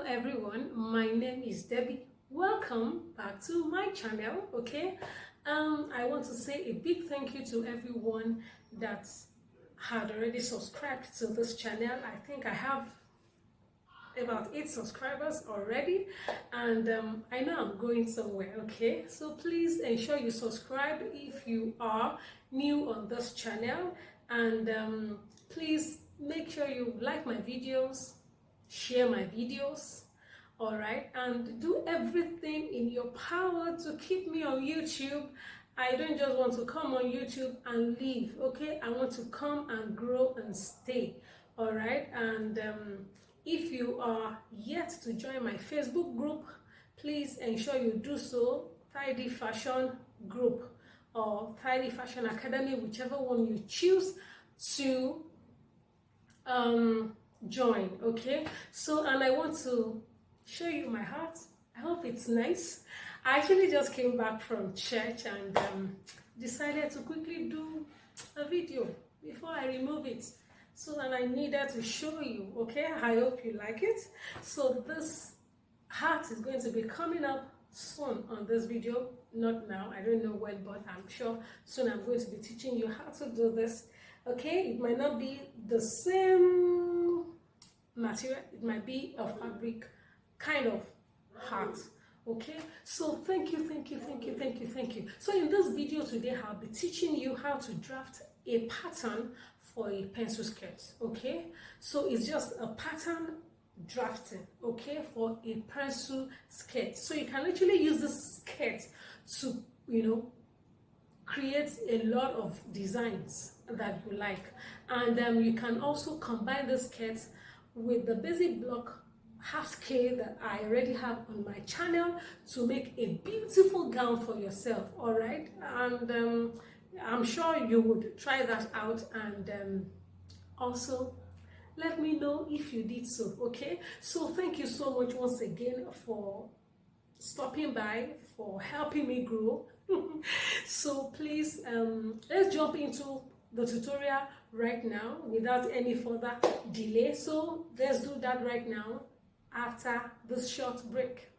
everyone, my name is Debbie. Welcome back to my channel. Okay, I want to say a big thank you to everyone that had already subscribed to this channel. I think I have about 8 subscribers already, and I know I'm going somewhere. Okay, so please ensure you subscribe if you are new on this channel, and please make sure you like my videos, share my videos, all right, and do everything in your power to keep me on YouTube. I don't just want to come on YouTube and leave. Okay, I want to come and grow and stay. All right, and if you are yet to join my Facebook group, please ensure you do so. Thydee Fashion Group or Thydee Fashion Academy, whichever one you choose to join. Okay, so, and I want to show you my heart. I hope it's nice. I actually just came back from church and decided to quickly do a video before I remove it, so, and I needed to show you. Okay, I hope you like it. So this heart is going to be coming up soon on this video, not now, I don't know when, but I'm sure soon I'm going to be teaching you how to do this. Okay, it might not be the same material, it might be a fabric kind of heart. Okay, so thank you. So in this video today, I'll be teaching you how to draft a pattern for a pencil skirt. Okay, so it's just a pattern drafting, okay, for a pencil skirt. So you can actually use this skirt to, create a lot of designs that you like, and you can also combine the skirts with the basic block half scale that I already have on my channel to make a beautiful gown for yourself. All right, and I'm sure you would try that out, and also let me know if you did so. Okay, so thank you so much once again for stopping by, for helping me grow. So please, let's jump into the tutorial right now without any further delay. So let's do that right now after this short break.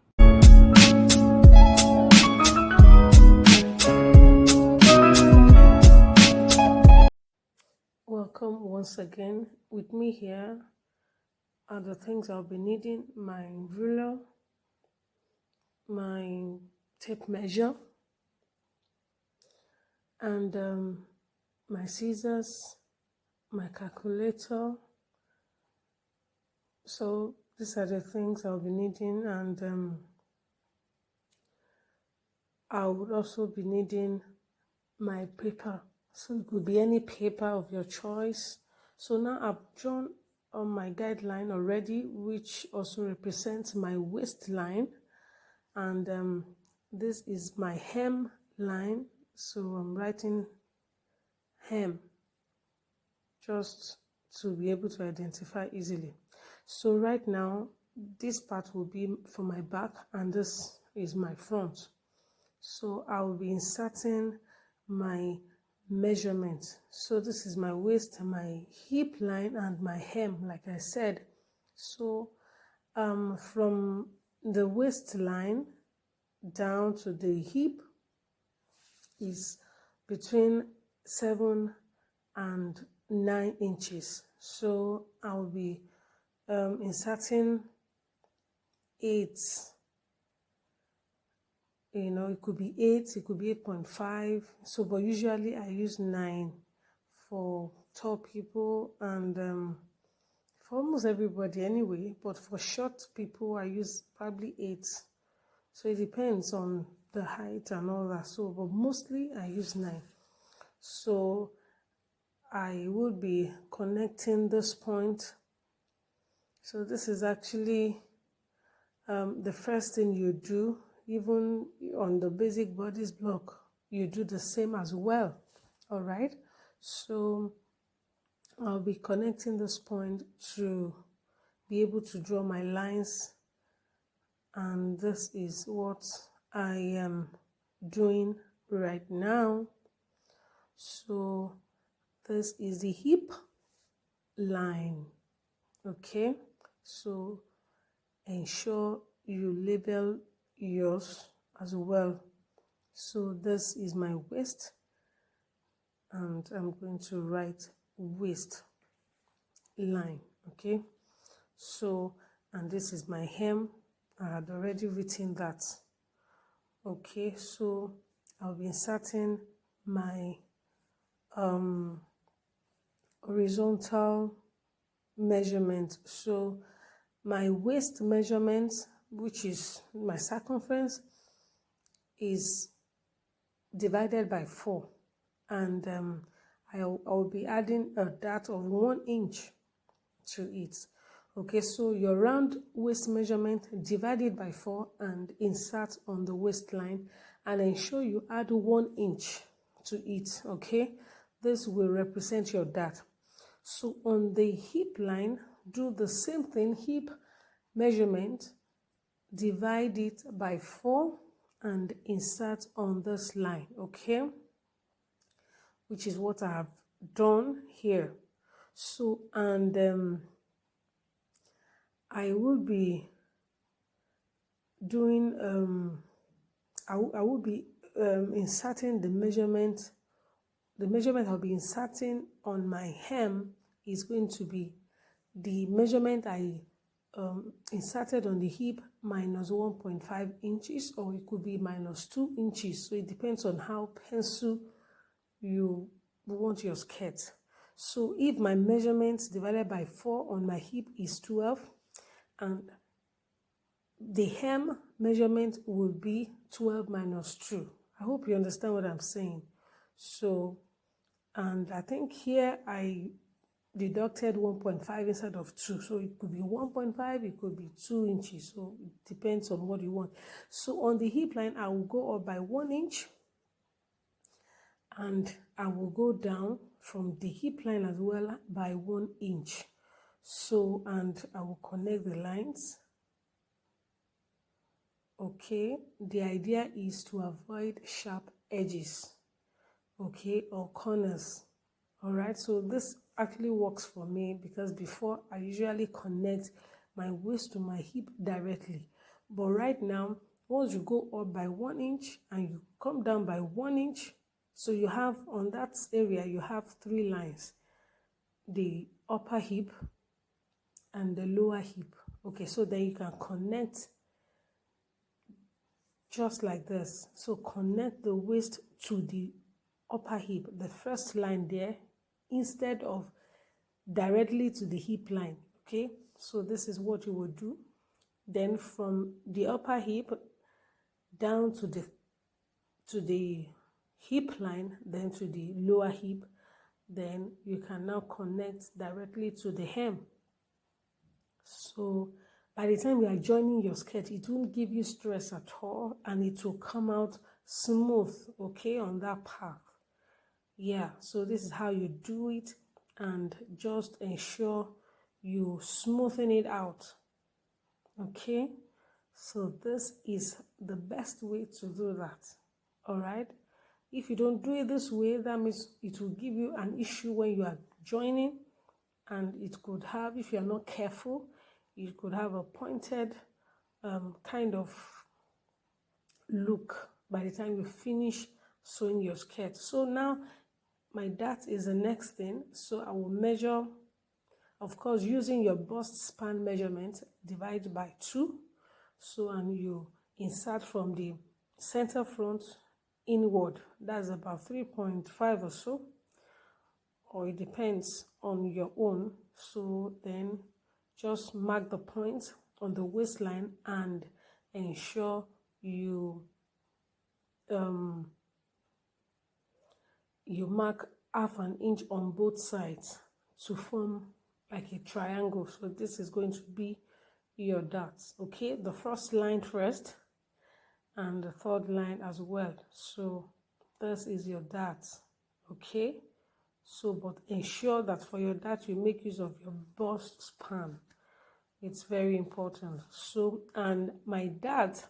Welcome once again. With me here are the things I'll be needing: my ruler, my tape measure, and my scissors, my calculator. So these are the things I'll be needing, and I would also be needing my paper. So it could be any paper of your choice. So now I've drawn on my guideline already, which also represents my waistline, and this is my hem line. So I'm writing hem just to be able to identify easily. So right now, this part will be for my back and this is my front. So I will be inserting my measurement. So this is my waist, my hip line, and my hem, like I said. So from the waistline down to the hip is between 7 and 9 inches. So I'll be inserting 8. It could be 8, it could be 8.5. So, but usually I use 9 for tall people and for almost everybody anyway. But for short people, I use probably 8. So it depends on the height and all that. So, but mostly I use 9. So I will be connecting this point. So this is actually the first thing you do. Even on the basic bodice block, you do the same as well. All right, so I'll be connecting this point to be able to draw my lines, and this is what I am doing right now. So this is the hip line. Okay, so ensure you label yours as well. So this is my waist, and I'm going to write waist line. Okay, so, and this is my hem. I had already written that. Okay, so I'll be inserting my horizontal measurement. So my waist measurement, which is my circumference, is divided by 4, and I'll be adding a dart of 1 inch to it. Okay, so your round waist measurement, divide it by 4 and insert on the waistline, and ensure you add 1 inch to it. Okay, this will represent your dart. So on the hip line, do the same thing. Hip measurement, divide it by 4 and insert on this line. Okay, which is what I have done here. So, and I will be doing I will be inserting the measurement. The measurement I'll be inserting on my hem is going to be the measurement I inserted on the hip minus 1.5 inches, or it could be minus 2 inches. So it depends on how pencil you want your skirt. So if my measurement divided by 4 on my hip is 12, and the hem measurement will be 12 minus 2. I hope you understand what I'm saying. So, and I think here I deducted 1.5 instead of 2. So it could be 1.5, it could be 2 inches. So it depends on what you want. So on the hip line, I will go up by 1 inch, and I will go down from the hip line as well by 1 inch. So, and I will connect the lines. Okay, the idea is to avoid sharp edges, okay, or corners. All right, so this actually works for me because before I usually connect my waist to my hip directly, but right now, once you go up by 1 inch and you come down by 1 inch, so you have on that area you have 3 lines: the upper hip and the lower hip. Okay, so then you can connect just like this. So connect the waist to the upper hip, the first line there, instead of directly to the hip line. Okay, so this is what you will do. Then from the upper hip down to the hip line, then to the lower hip, then you can now connect directly to the hem. So by the time you are joining your skirt, it won't give you stress at all, and it will come out smooth, okay, on that path. Yeah, so this is how you do it, and just ensure you smoothen it out. Okay, so this is the best way to do that. All right, if you don't do it this way, that means it will give you an issue when you are joining, and it could have, if you are not careful, you could have a pointed kind of look by the time you finish sewing your skirt. So now my dart is the next thing. So I will measure, of course, using your bust span measurement, divide by 2. So, and you insert from the center front inward. That's about 3.5 or so, or it depends on your own. So then just mark the point on the waistline and ensure you mark half an inch on both sides to form like a triangle. So this is going to be your darts. Okay, the first line first and the third line as well. So this is your darts. Okay, so but ensure that for your dart you make use of your bust span. It's very important. So, and my dart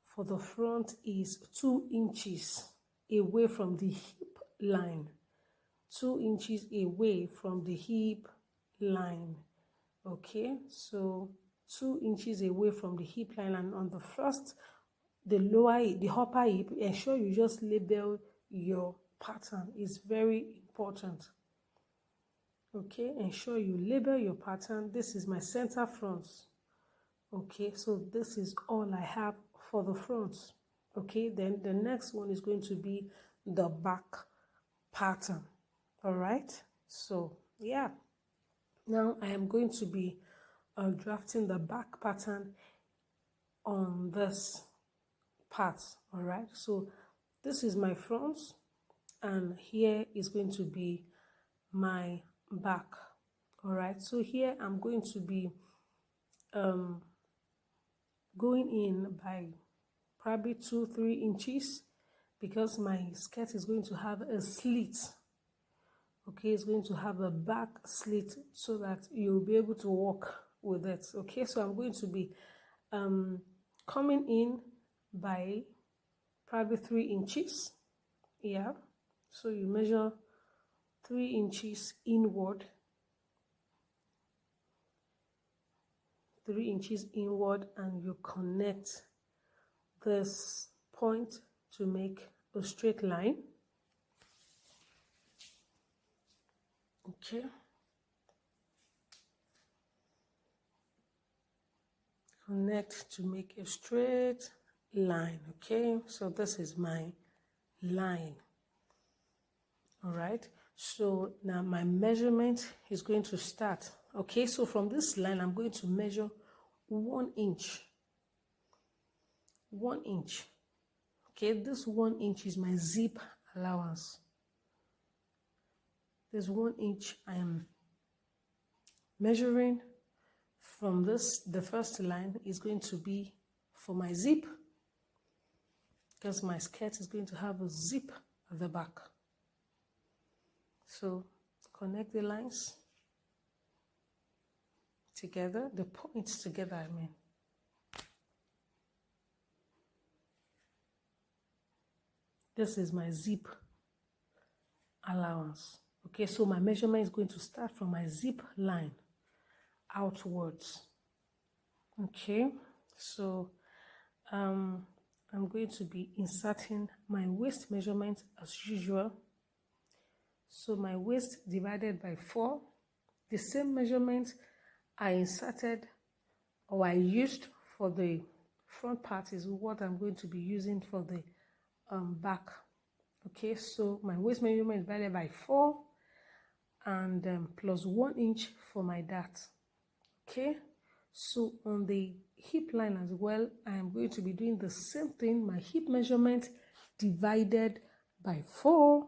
for the front is 2 inches away from the hip line. 2 inches away from the hip line. Okay, so 2 inches away from the hip line, and on the first, the upper hip, ensure you just label your pattern. Is very important. Okay, ensure you label your pattern. This is my center front. Okay, so this is all I have for the front. Okay, then the next one is going to be the back pattern. All right, so yeah, now I am going to be drafting the back pattern on this part. All right, so this is my front, and here is going to be my back. All right, so here I'm going to be going in by probably 2-3 inches, because my skirt is going to have a slit. Okay, it's going to have a back slit so that you'll be able to walk with it. Okay, so I'm going to be coming in by probably 3 inches. Yeah, so you measure 3 inches inward, 3 inches inward, and you connect this point to make a straight line. Okay, connect to make a straight line. Okay, so this is my line. All right, so now my measurement is going to start. Okay, so from this line I'm going to measure 1 inch. 1 inch. Okay, this 1 inch is my zip allowance. This 1 inch I am measuring from this. The first line is going to be for my zip, because my skirt is going to have a zip at the back. So connect the lines together, the points together, I mean. This is my zip allowance. Okay, so my measurement is going to start from my zip line outwards. Okay, so I'm going to be inserting my waist measurement as usual. So my waist divided by 4, the same measurement I inserted or I used for the front part is what I'm going to be using for the back. Okay, so my waist measurement divided by 4 and plus 1 inch for my dart. Okay, so on the hip line as well, I am going to be doing the same thing. My hip measurement divided by 4.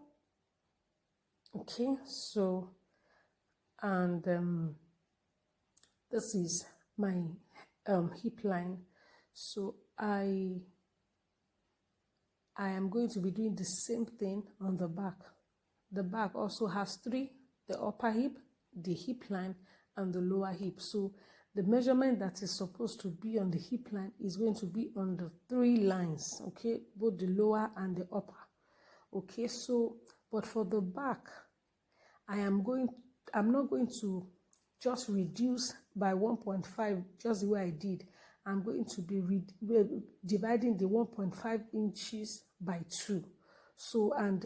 Okay, so and this is my hip line. So I am going to be doing the same thing on the back. The back also has 3: the upper hip, the hip line, and the lower hip. So the measurement that is supposed to be on the hip line is going to be on the 3 lines, okay, both the lower and the upper. Okay, so but for the back, I'm not going to just reduce by 1.5 just the way I did. I'm going to be dividing the 1.5 inches by 2. So, and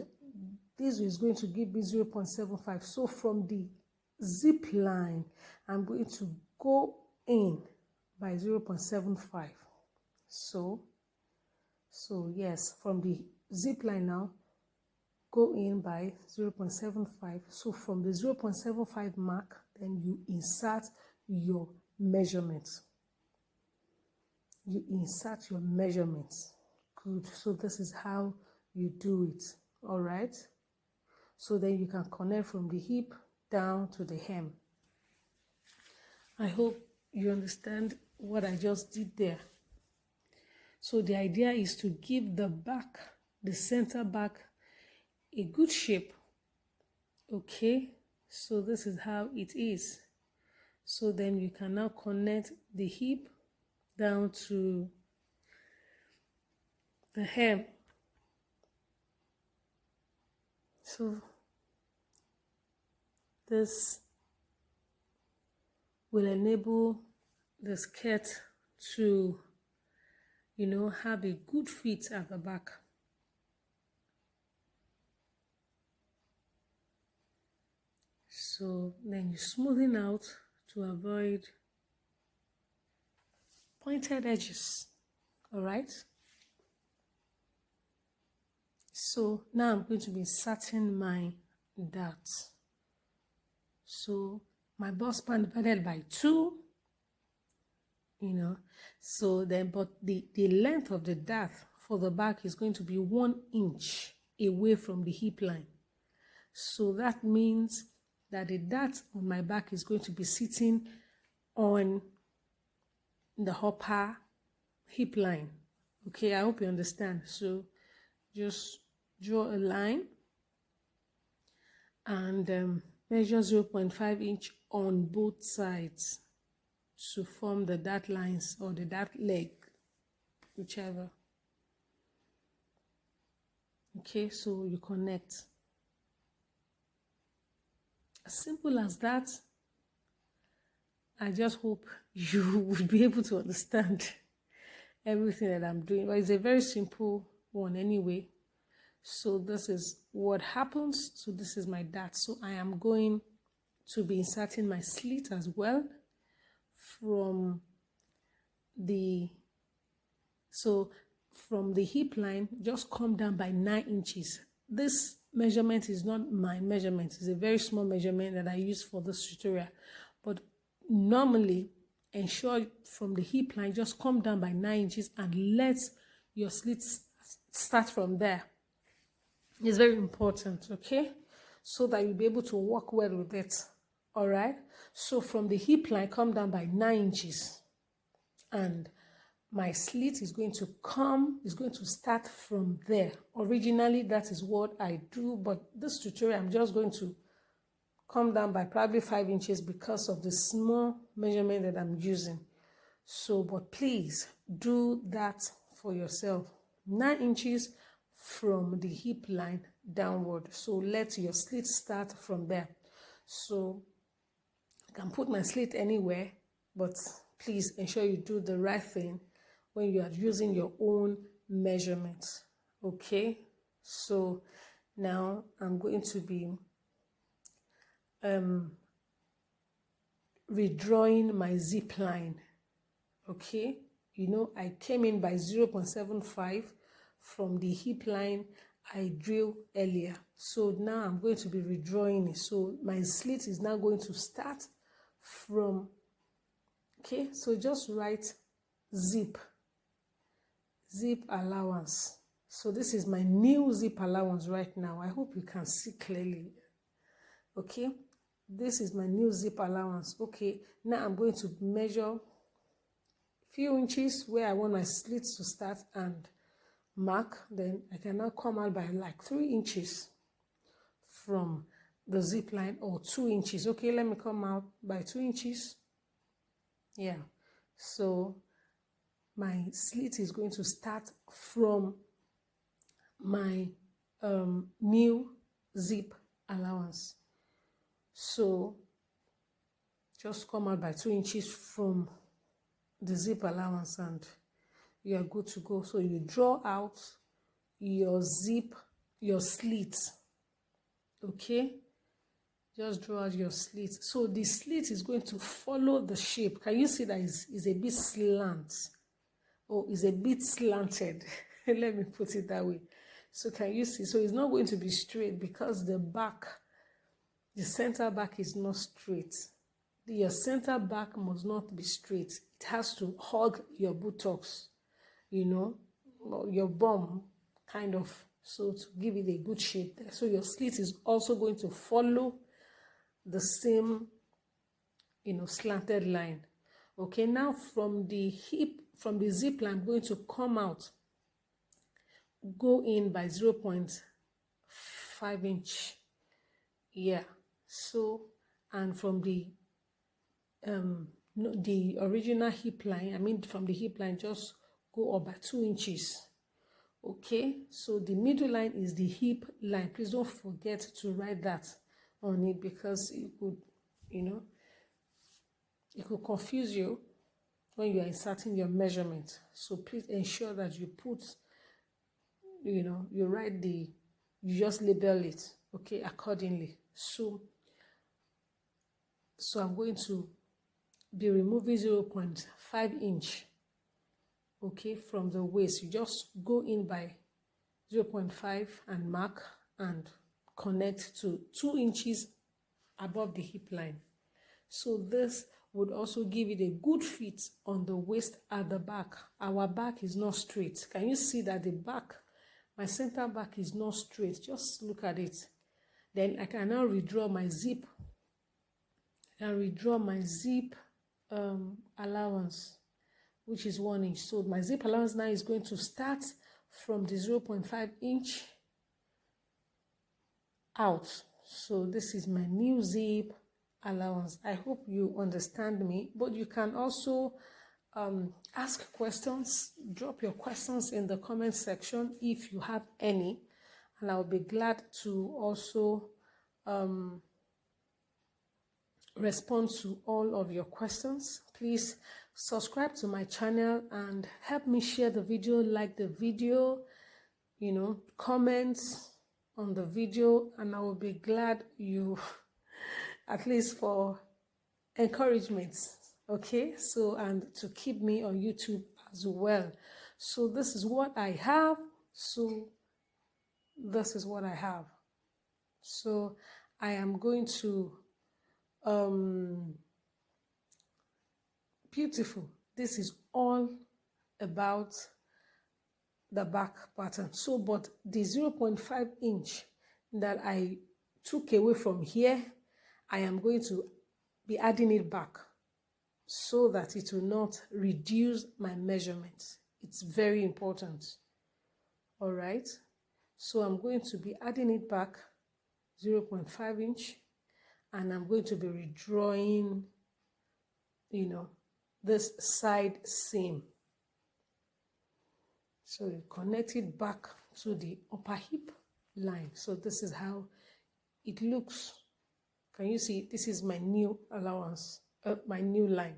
this is going to give me 0.75. So from the zip line, I'm going to go in by 0.75. So yes, from the zip line now, go in by 0.75. So from the 0.75 mark, then you insert your measurements. You insert your measurements. Good. So this is how you do it. All right. So then you can connect from the hip down to the hem. I hope you understand what I just did there. So the idea is to give the back, the center back, a good shape. Okay, so this is how it is. So then you can now connect the hip down to the hem. So this will enable the skirt to, you know, have a good fit at the back. So then you smoothen out to avoid pointed edges. All right. So now I'm going to be inserting my darts. So my bust span divided by 2, you know. So then, but the length of the dart for the back is going to be 1 inch away from the hip line. So that means that the dart on my back is going to be sitting on the upper hip line. Okay, I hope you understand. So just draw a line and measure 0.5 inch on both sides to form the dart lines or the dart leg, whichever. Okay, so you connect. As simple as that. I just hope you would be able to understand everything that I'm doing. But it's a very simple one anyway. So this is what happens. So this is my dart. So I am going to be inserting my slit as well from the hip line. Just come down by 9 inches. This measurement is not my measurement. It's a very small measurement that I use for this tutorial. But normally, ensure from the hip line, just come down by 9 inches and let your slit start from there. It's very important, okay? So that you'll be able to work well with it, all right? So from the hip line, come down by 9 inches. And my slit is going to start from there. Originally, that is what I do, but this tutorial, I'm just going to come down by probably 5 inches because of the small measurement that I'm using. So, but please do that for yourself. 9 inches from the hip line downward. So let your slit start from there. So I can put my slit anywhere, but please ensure you do the right thing when you are using your own measurements. Okay, so now I'm going to be redrawing my zip line. Okay, you know, I came in by 0.75 from the hip line I drew earlier. So now I'm going to be redrawing it. So my slit is now going to start from, okay, so just write zip allowance. So this is my new zip allowance right now. I hope you can see clearly. Okay, this is my new zip allowance. Okay, now I'm going to measure few inches where I want my slit to start and mark. Then I can now come out by like 3 inches from the zip line, or 2 inches. Okay, let me come out by 2 inches. Yeah, so my slit is going to start from my new zip allowance. So just come out by 2 inches from the zip allowance and you are good to go. So you draw out your zip, your slit. Okay, just draw out your slit. So the slit is going to follow the shape. Can you see that is a bit slant? Oh, it's a bit slanted. Let me put it that way. So can you see? So it's not going to be straight because the back, the center back is not straight. Your center back must not be straight. It has to hug your buttocks, you know, or your bum, kind of, so to give it a good shape there. So your slit is also going to follow the same, you know, slanted line. Okay, now from the hip, from the zip line, I'm going to come out, go in by 0.5 inch. Yeah, so, and from the original hip line, I mean from the hip line, just go up by 2 inches. Okay, so the middle line is the hip line. Please don't forget to write that on it because it could, you know, it could confuse you. when you are inserting your measurement. So please ensure that you put, you write you just label it, okay, accordingly. So I'm going to be removing 0.5 inch, okay, from the waist. You just go in by 0.5 and mark and connect to 2 inches above the hip line. So this would also give it a good fit on the waist at the back. Our back is not straight. Can you see that the back, my center back is not straight? Just look at it. Then I can now redraw my zip. Allowance, which is 1 inch. So my zip allowance now is going to start from the 0.5 inch out. So this is my new zip allowance. I hope you understand me, but you can also ask questions. Drop your questions in the comment section if you have any, and I'll be glad to also respond to all of your questions. Please subscribe to my channel and help me share the video, like the video, comment on the video, and I will be glad you at least for encouragement, okay? So, and to keep me on YouTube as well. So this is what I have. So I am going to beautiful. This is all about the back pattern. So, but the 0.5 inch that I took away from here, I am going to be adding it back so that it will not reduce my measurements. It's very important. All right. So I'm going to be adding it back 0.5 inch, and I'm going to be redrawing, this side seam. So you connect it back to the upper hip line. So this is how it looks. Can you see? This is my new allowance, my new line.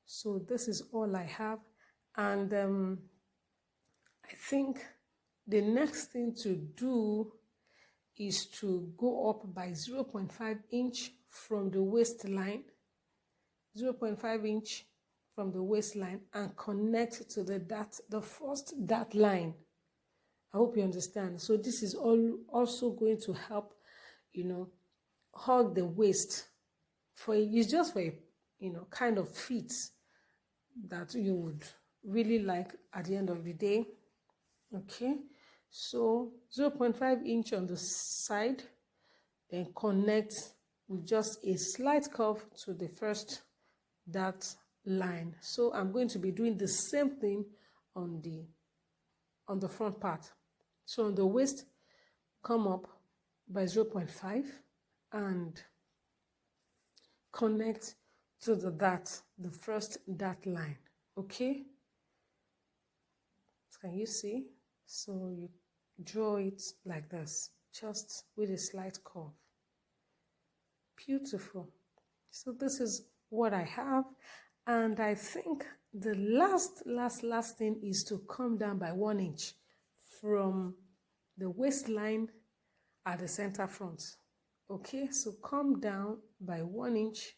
So this is all I have. And I think the next thing to do is to go up by 0.5 inch from the waistline, 0.5 inch from the waistline, and connect to the first dart line. I hope you understand. So this is also going to help, hug the waist. It's just for a, kind of fit that you would really like at the end of the day. Okay, so 0.5 inch on the side, then connect with just a slight curve to the first dart line. So I'm going to be doing the same thing on the front part. So on the waist, come up by 0.5 and connect to the first dart line. Okay, can you see? So you draw it like this, just with a slight curve. Beautiful. So this is what I have, and I think the last thing is to come down by 1 inch from the waistline at the center front. Okay, so come down by 1 inch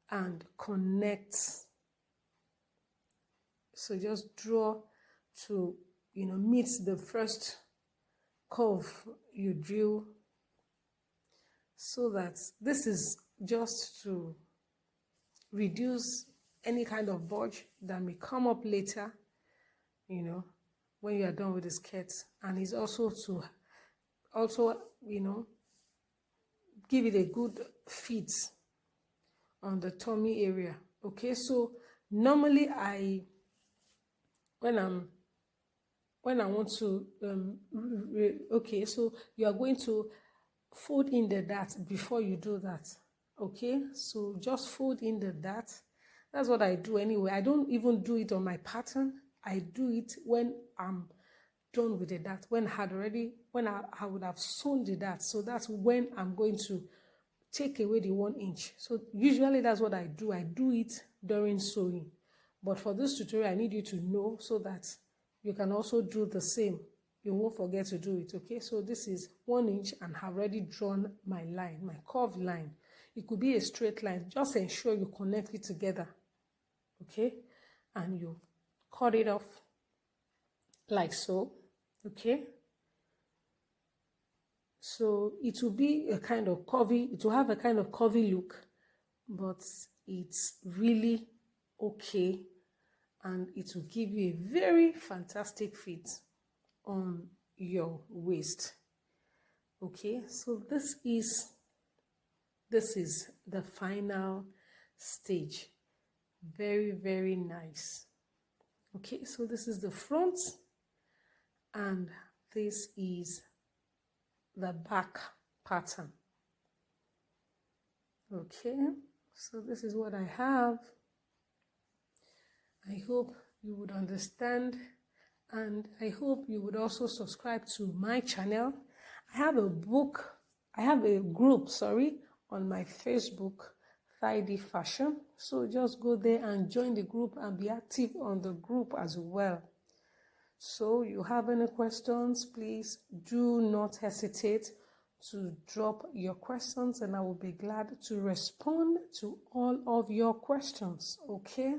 and connect. So just draw to meet the first curve you drew, so that this is just to reduce any kind of bulge that may come up later, when you are done with the skirt. And it's also to give it a good fit on the tummy area. Okay, so normally when I want to okay, so you are going to fold in the dart before you do that. Okay, so just fold in the dart. That's what I do anyway. I don't even do it on my pattern. I do it when I'm done with the dart, when I would have sewn the dart. So that's when I'm going to take away the 1 inch. So usually that's what I do. I do it during sewing. But for this tutorial, I need you to know so that you can also do the same. You won't forget to do it, okay? So this is 1 inch and I've already drawn my line, my curved line. It could be a straight line. Just ensure you connect it together, okay? And you cut it off like so, okay? So it will be a kind of curvy, it will have a kind of curvy look, but it's really okay, and it will give you a very fantastic fit on your waist. Okay, so this is the final stage. Very, very nice. Okay, so this is the front and this is the back pattern. Okay, so this is what I have. I hope you would understand, and I hope you would also subscribe to my channel. I have a group on my Facebook, Thydee Fashion. So just go there and join the group and be active on the group as well. So you have any questions, please do not hesitate to drop your questions, and I will be glad to respond to all of your questions, okay?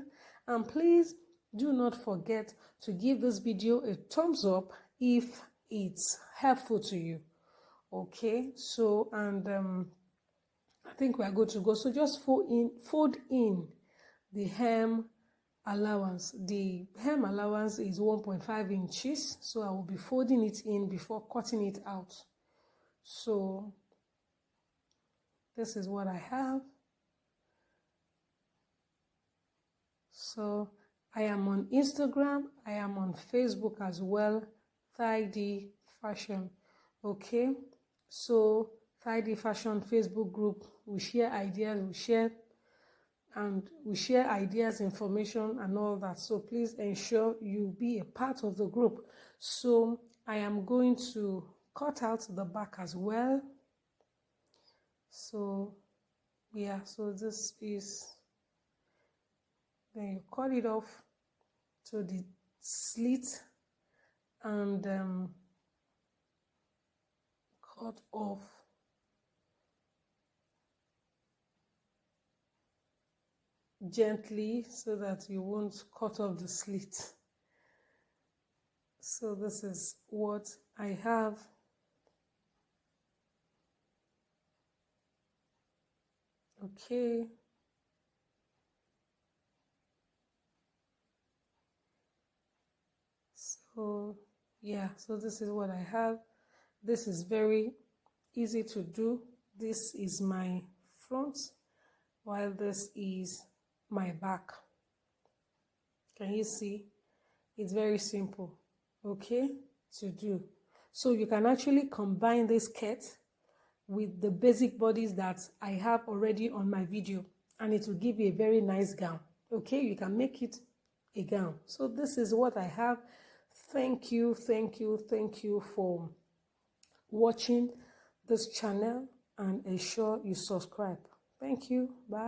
And please do not forget to give this video a thumbs up if it's helpful to you, okay? So, and I think we are good to go. So just fold in the hem allowance. The hem allowance is 1.5 inches, so I will be folding it in before cutting it out. So this is what I have. So I am on Instagram, I am on Facebook as well, Thydee Fashion. Okay, so Thydee Fashion Facebook group, we share ideas, we share ideas, information and all that. So please ensure you be a part of the group. So I am going to cut out the back as well. So yeah, so this is, then you cut it off to the slit and cut off gently so that you won't cut off the slit. So this is what I have. Okay. So yeah, so this is what I have. This is very easy to do. This is my front, while this is my back. Can you see? It's very simple, okay, to do. So you can actually combine this skirt with the basic bodies that I have already on my video, and it will give you a very nice gown. Okay, you can make it a gown. So this is what I have. Thank you for watching this channel, and ensure you subscribe. Thank you. Bye.